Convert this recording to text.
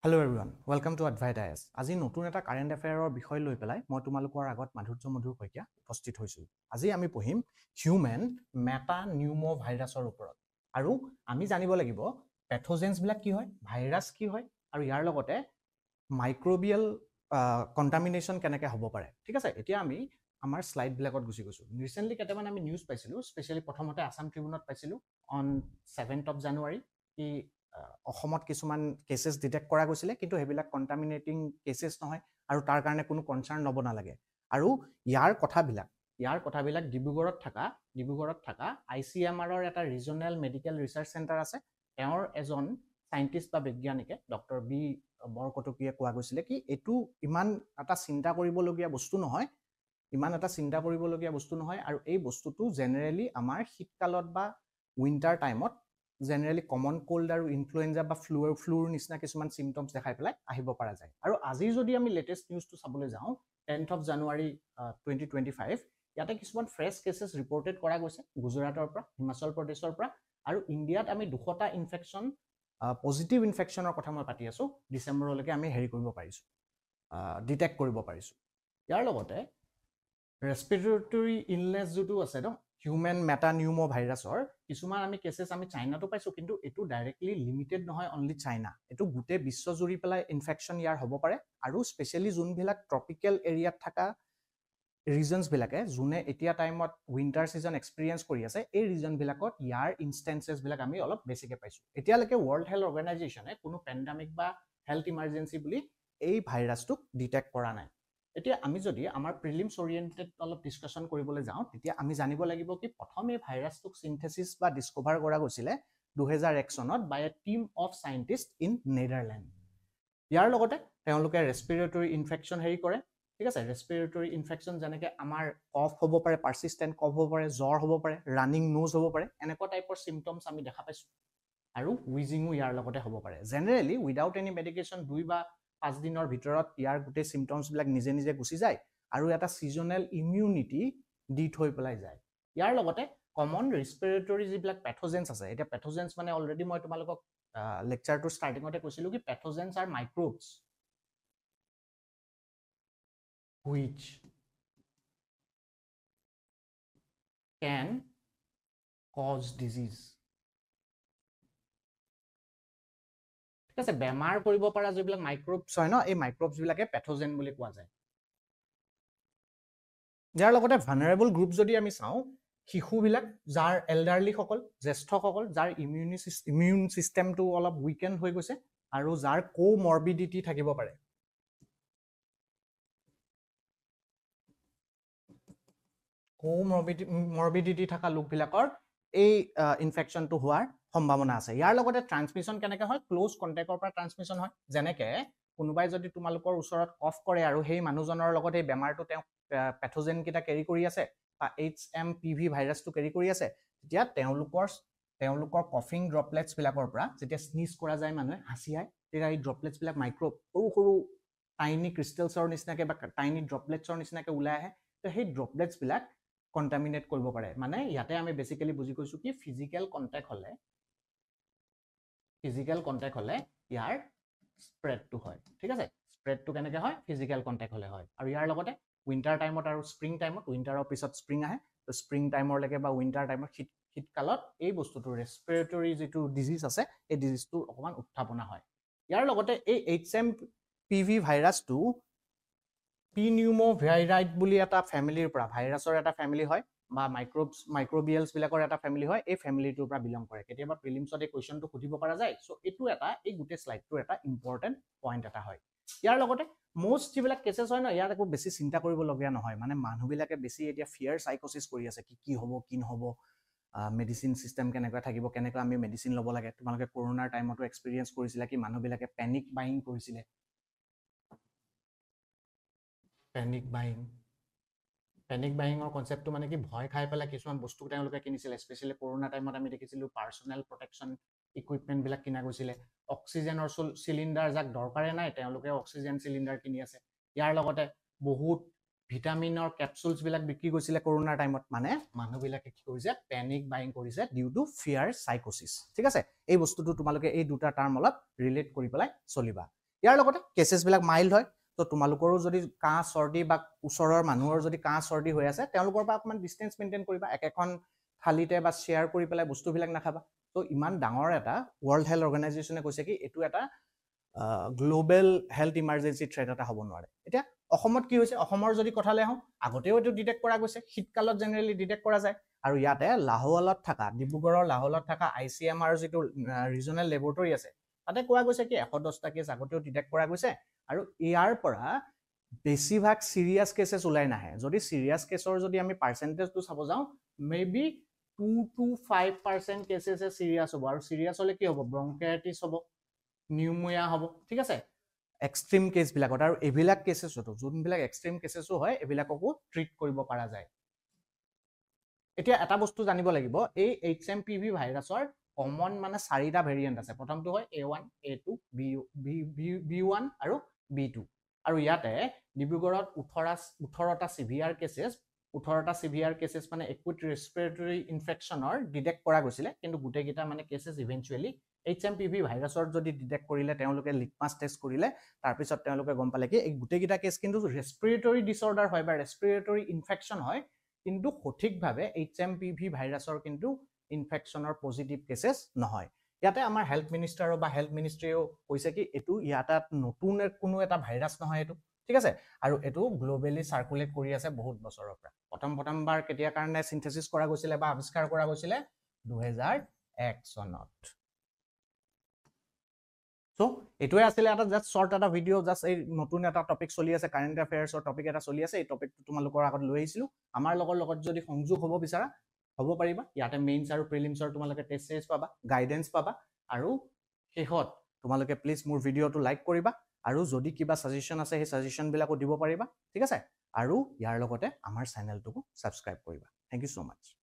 Hello everyone, welcome to Advaita IS. আজি নতুন এটা কাৰেণ্ট এফেয়াৰৰ বিষয় লৈ পেলাই মই তোমালোকৰ আগত মাধুৰ্য মধুৰ কইকীয়া উপস্থিত হৈছো। আজি আমি পঢ়িম হিউম্যান মেটা নিউমো ভাইৰাছৰ ওপৰত। আৰু আমি জানিব লাগিব পেথোজেন্স বিলাক কি হয়, ভাইৰাছ কি হয়, আৰু ইয়াৰ লগতে মাইক্ৰোবিয়েল কন্টামিনেশন কেনেকৈ হ'ব পাৰে। ঠিক আছে, এতিয়া আমি আমাৰ স্লাইড বিলাকত গুছি গৈছো। ৰিসেন্টলি কেইটামান আমি নিউজ পাইছিলো, স্পেশালি প্ৰথমতে আসাম ট্ৰিবিউনত পাইছিলো অন 7th of January কি অসমত কিছুমান কেसेছ ডিটেক্ট কৰা গৈছিলে, কিন্তু সেইবিলাক কণ্টামিনেটিং কেছেছ নহয় আৰু তাৰ কাৰণে কোনো কনচাৰ্ন ল'ব নালাগে। আৰু ইয়াৰ কথাবিলাক ডিব্ৰুগড়ত থকা ICMRৰ এটা ৰিজনেল মেডিকেল ৰিচাৰ্চ চেণ্টাৰ আছে। তেওঁৰ এজন সাইন্টিষ্ট বা বৈজ্ঞানিকে ডক্টৰ বি বৰকটকীয়ে কোৱা গৈছিলে কি এইটো ইমান এটা চিন্তা কৰিবলগীয়া বস্তু নহয়, আৰু এই বস্তুটো জেনেৰেলি আমাৰ শীতকালত বা উইণ্টাৰ টাইমত জেনেৰেলি কমন কোল্ড আৰু ইনফ্লুৱেঞ্জা বা ফ্লুৰ নিচিনা কিছুমান চিমটমছ দেখাই পেলাই আহিব পৰা যায়। আৰু আজি যদি আমি লেটেষ্ট নিউজটো চাবলৈ যাওঁ 10th of January 2025, ইয়াতে কিছুমান ফ্ৰেছ কেছেছ ৰিপৰ্টেড কৰা গৈছে গুজৰাটৰ পৰা, হিমাচল প্ৰদেশৰ পৰা, আৰু ইণ্ডিয়াত আমি 200টা ইনফেকশ্যন পজিটিভ ইনফেকশ্যনৰ কথা মই পাতি আছো। ডিচেম্বৰলৈকে আমি ডিটেক্ট কৰিব পাৰিছো। ইয়াৰ লগতে ৰেস্পিৰেটৰী ইলনেছ যোনটো আছে ন, হিউম্যান মেটা নিউমো ভাইৰাছৰ কিছুমান আমি কেছেছ আমি চাইনাতো পাইছো, কিন্তু এইটো ডাইৰেক্টলি লিমিটেড নহয় অনলি চাইনা, এইটো গোটেই বিশ্বজুৰি পেলাই ইনফেকশ্যন ইয়াৰ হ'ব পাৰে। আৰু স্পেচিয়েলি যোনবিলাক ট্ৰপিকেল এৰিয়াত থকা ৰিজনছ বিলাকে যোনে এতিয়া টাইমত উইণ্টাৰ সিজন এক্সপিৰিয়েঞ্চ কৰি আছে, এই ৰিজন বিলাকত ইয়াৰ ইনষ্টেন্সেছ বিলাক আমি অলপ বেছিকে পাইছো। এতিয়ালৈকে ৱৰ্ল্ড হেল্থ অৰ্গেনাইজেশ্যনে কোনো পেণ্ডামিক বা হেল্থ ইমাৰ্জেঞ্চি বুলি এই ভাইৰাছটোক ডিটেক্ট কৰা নাই। এতিয়া আমি যদি আমাৰ প্ৰিলিমছ অৰিয়েণ্টেড অলপ ডিছকাশ্যন কৰিবলৈ যাওঁ, তেতিয়া আমি জানিব লাগিব কি প্ৰথম এই ভাইৰাছটোক চিন্থেচিছ বা ডিস্কভাৰ কৰা গৈছিলে 2001 চনত বাই এ টিম অফ সাইন্টিষ্ট ইন নেদাৰলেণ্ড। ইয়াৰ লগতে তেওঁলোকে ৰেস্পিৰেটৰী ইনফেকশ্যন কৰে। ঠিক আছে, ৰেস্পিৰেটৰী ইনফেকশ্যন যেনেকৈ আমাৰ কফ হ'ব পাৰে, পাৰ্চিষ্টেণ্ট কফ হ'ব পাৰে, জ্বৰ হ'ব পাৰে, ৰানিং নোজ হ'ব পাৰে, এনেকুৱা টাইপৰ চিমটমছ আমি দেখা পাইছোঁ। আৰু উইজিঙো ইয়াৰ লগতে হ'ব পাৰে। জেনেৰেলি উইদাউট এনি মেডিকেশ্যন 2 বা 5 দিনৰ ভিতৰত ইয়াৰ গোটেই চিমটমছবিলাক নিজে নিজে গুচি যায় আৰু এটা ছিজনেল ইমিউনিটি দি থৈ পেলাই যায়। ইয়াৰ লগতে কমন ৰেস্পিৰেটৰী যিবিলাক পেথোজেন্স আছে, এতিয়া পেথোজেন্স মানে অলৰেডি মই তোমালোকক লেকচাৰটো ষ্টাৰ্টিঙতে কৈছিলোঁ কি পেথোজেন্স R microbes which can cause disease. ঠিক আছে, বেমাৰ কৰিব পৰা যিবিলাক মাইক্ৰ'বছ হয় ন, এই মাইক্ৰ'বছ বিলাকে পেথোজেন বুলি কোৱা যায়। ইয়াৰ লগতে ভালনাৰেবল গ্ৰুপ যদি আমি চাওঁ, শিশুবিলাক, যাৰ এল্ডাৰলিসকল, জ্যেষ্ঠসকল, যাৰ ইমিউন ছিষ্টেমটো অলপ উইকেণ্ড হৈ গৈছে আৰু যাৰ কোমৰ্বিডিটি থাকিব পাৰে। কোমৰ্বিডিটি থকা লোকবিলাকৰ এই ইনফেকশ্যনটো হোৱাৰ সম্ভাৱনা আছে। ইয়াৰ লগতে ট্ৰান্সমিশ্যন কেনেকৈ হয়, ক্ল'জ কণ্টেক্টৰ পৰা ট্ৰান্সমিশ্যন হয়। যেনেকৈ কোনোবাই যদি তোমালোকৰ ওচৰত কফ কৰে আৰু সেই মানুহজনৰ লগত এই বেমাৰটো তেওঁ পেথোজেন কেইটা কেৰি কৰি আছে বা HMPV ভাইৰাছটো কেৰি কৰি আছে, তেতিয়া তেওঁলোকৰ কফিং ড্ৰপলেটছবিলাকৰ পৰা যেতিয়া স্নিজ কৰা যায় মানুহে হাঁচিয়াই, তেতিয়া এই ড্ৰপলেটছবিলাক মাইক্ৰ'ব সৰু সৰু টাইনি ক্ৰিষ্টেলছৰ নিচিনাকৈ বা টাইনি ড্ৰপলেটছৰ নিচিনাকৈ ওলাই আহে। তো সেই ড্ৰপলেটছবিলাক কণ্টামিনেট কৰিব পাৰে। মানে ইয়াতে আমি বেছিকেলি বুজি কৈছোঁ কি ফিজিকেল কণ্টেক্ট হ'লে ইয়াৰ স্প্ৰেডটো হয়। ঠিক আছে, স্প্ৰেডটো কেনেকৈ হয়, ফিজিকেল কণ্টেক্ট হ'লে হয়। আৰু ইয়াৰ লগতে উইণ্টাৰ টাইমত আৰু স্প্ৰিং টাইমত, উইণ্টাৰৰ পিছত স্প্ৰিং আহে, তো স্প্ৰিং টাইমলৈকে বা উইণ্টাৰ টাইমত শীতকালত এই বস্তুটো ৰেস্পিৰেটৰী যিটো ডিজিজ আছে, এই ডিজিজটোৰ অকণমান উত্থাপনা হয়। ইয়াৰ লগতে এই HMPV ভাইৰাছটো পিনিউমোভাইৰাইড বুলি এটা ফেমিলিৰ পৰা, ভাইৰাছৰ এটা ফেমিলি হয় বা মাইক্ৰ'বিয়েলছবিলাকৰ এটা ফেমিলি হয়, এই ফেমিলিটোৰ পৰা বিলং কৰে। কেতিয়াবা প্ৰিলিমছত এই কুৱেশ্যনটো সুধিব পৰা যায়। চ' এই গোটেই শ্লাইডটোৰ এটা ইম্পৰ্টেণ্ট পইণ্ট এটা হয়। ইয়াৰ লগতে most যিবিলাক কেছেছ হয় ন, ইয়াত একো বেছি চিন্তা কৰিবলগীয়া নহয়। মানে মানুহবিলাকে বেছি এতিয়া ফিয়াৰ চাইক'চিছ কৰি আছে, কি হ'ব কি নহ'ব, মেডিচিন চিষ্টেম কেনেকৈ থাকিব, কেনেকৈ আমি মেডিচিন ল'ব লাগে। তোমালোকে কৰোণাৰ টাইমতো এক্সপিৰিয়েঞ্চ কৰিছিলা কি মানুহবিলাকে পেনিক বাইং কৰিছিলে। পেনিক বাইঙৰ কনচেপ্টটো মানে কি, ভয় খাই পেলাই কিছুমান বস্তু তেওঁলোকে কিনিছিলে। স্পেচিয়েলি কৰোণা টাইমত আমি দেখিছিলোঁ পাৰ্চনেল প্ৰটেকশ্যন ইকুইপমেণ্টবিলাক কিনা গৈছিলে। অক্সিজেনৰ চিলিণ্ডাৰ যাক দৰকাৰে নাই, তেওঁলোকে অক্সিজেন চিলিণ্ডাৰ কিনি আছে। ইয়াৰ লগতে বহুত ভিটামিনৰ কেপচুলছবিলাক বিক্ৰী গৈছিলে কৰোণাৰ টাইমত। মানে মানুহবিলাকে কি কৰিছে, পেনিক বাইং কৰিছে ডিউ টু ফিয়াৰ চাইক'চিছ। ঠিক আছে, এই বস্তুটো তোমালোকে এই দুটা টাৰ্ম অলপ ৰিলেট কৰি পেলাই চলিবা। ইয়াৰ লগতে কেছেছবিলাক মাইল্ড হয় তো তোমালোকৰো যদি কাহ চৰ্দি বা ওচৰৰ মানুহৰ যদি কাহ চৰ্দি হৈ আছে তেওঁলোকৰ পৰা অকণমান ডিষ্টেঞ্চ মেইনটেইন কৰিবা একেখন থালিতে বা শ্বেয়াৰ কৰি পেলাই বস্তুবিলাক নাখাবা তো ইমান ডাঙৰ এটা ৱৰ্ল্ড হেল্থ অৰ্গেনাইজেশ্যনে কৈছে কি এইটো এটা গ্লোবেল হেল্থ ইমাৰ্জেঞ্চি থ্ৰেট এটা হ'ব নোৱাৰে এতিয়া অসমত কি হৈছে অসমৰ যদি কথালৈ আহোঁ আগতেও এইটো ডিটেক্ট কৰা গৈছে শীতকালত জেনেৰেলি ডিটেক্ট কৰা যায় আৰু ইয়াতে লাহোৱালত থকা ডিব্ৰুগড়ৰ লাহোৱালত থকা ICMR যিটো ৰিজনেল লেবৰেটৰী আছে তাতে কোৱা গৈছে কি 110টা কেছ আগতেও ডিটেক্ট কৰা গৈছে আৰু ইয়াৰ পৰা বেছিভাগ চিৰিয়াছ কেছেছ ওলাই নাহে যদি চিৰিয়াছ কেছৰ যদি আমি পাৰ্চেণ্টেজটো চাব যাওঁ মেবি 2 to 5% কেছেছে চিৰিয়াছ হ'ব আৰু চিৰিয়াছ হ'লে কি হ'ব ব্ৰংকাইটিছ হ'ব নিউমোনিয়া হ'ব ঠিক আছে এক্সট্ৰিম কেছবিলাকত আৰু এইবিলাক কেছেছতো যোনবিলাক এক্সট্ৰিম কেছেছো হয় এইবিলাককো ট্ৰিট কৰিব পৰা যায় এতিয়া এটা বস্তু জানিব লাগিব এই HMPV ভাইৰাছৰ কমন মানে 4টা ভেৰিয়েণ্ট আছে প্ৰথমটো হয় A1 A2 B1 আৰু B2 আৰু ইয়াতে ডিব্ৰুগড়ত 18টা সিভিয়াৰ কেছেছ মানে একুইট ৰেসপিৰেটৰী ইনফেকচনৰ ডিটেক্ট কৰা গৈছিলে কিন্তু গুটেকিটা মানে কেছেছ ইভেন্চুৱেলি HMPV ভাইৰাছৰ যদি ডিটেক্ট কৰিলে তেওঁলোকে লিটমাছ টেষ্ট কৰিলে তাৰ পিছত তেওঁলোকে গম পালে কি এই গুটেকিটা কেছ কিন্তু ৰেসপিৰেটৰী ডিসঅৰ্ডাৰ হয় বা ৰেসপিৰেটৰী ইনফেকচন হয় কিন্তু সঠিকভাৱে HMPV ভাইৰাছৰ কিন্তু ইনফেকচনৰ পজিটিভ কেছেছ নহয় ইয়াতে আমাৰ হেল্থ মিনিষ্টাৰ বা হেল্থ মিনিষ্ট্ৰীও কৈছে কি এটো ইয়াতে নতুন কোনো এটা ভাইৰাছ নহয় এটো ঠিক আছে আৰু এটো গ্লোবেলি সাৰ্কুলেট কৰি আছে বহুত বছৰৰ পৰা প্ৰথমবাৰ কেতিয়া কাৰণে সিনথেসিস কৰা গৈছিলে বা আৱিষ্কাৰ কৰা গৈছিলে 2001 চনত সো এটোৱে আছিল এটা জাস্ট শৰ্ট এটা ভিডিও জাস্ট এই নতুন এটা টপিক চলি আছে কাৰেন্ট এফেয়াৰ্সৰ টপিক এটা চলি আছে এই টপিকটো তোমালোকৰ আগত লৈ আহিছিলো আমাৰ লগত যদি সংযোগ হ'ব বিচাৰা হ'ব পাৰিবা ইয়াতে মেইনছ আৰু প্ৰিলিমছৰ তোমালোকে টেষ্ট সিৰিজ পাবা গাইডেন্স পাবা আৰু শেষত তোমালোকে প্লিজ মোৰ ভিডিওটো লাইক কৰিবা আৰু যদি কিবা সাজেশন আছে সেই সাজেশন বিলাকো দিব পাৰিবা ঠিক আছে আৰু ইয়াৰ লগতে আমাৰ চেনেলটোকো সাবস্ক্ৰাইব কৰিবা থ্যাংক ইউ সো মাচ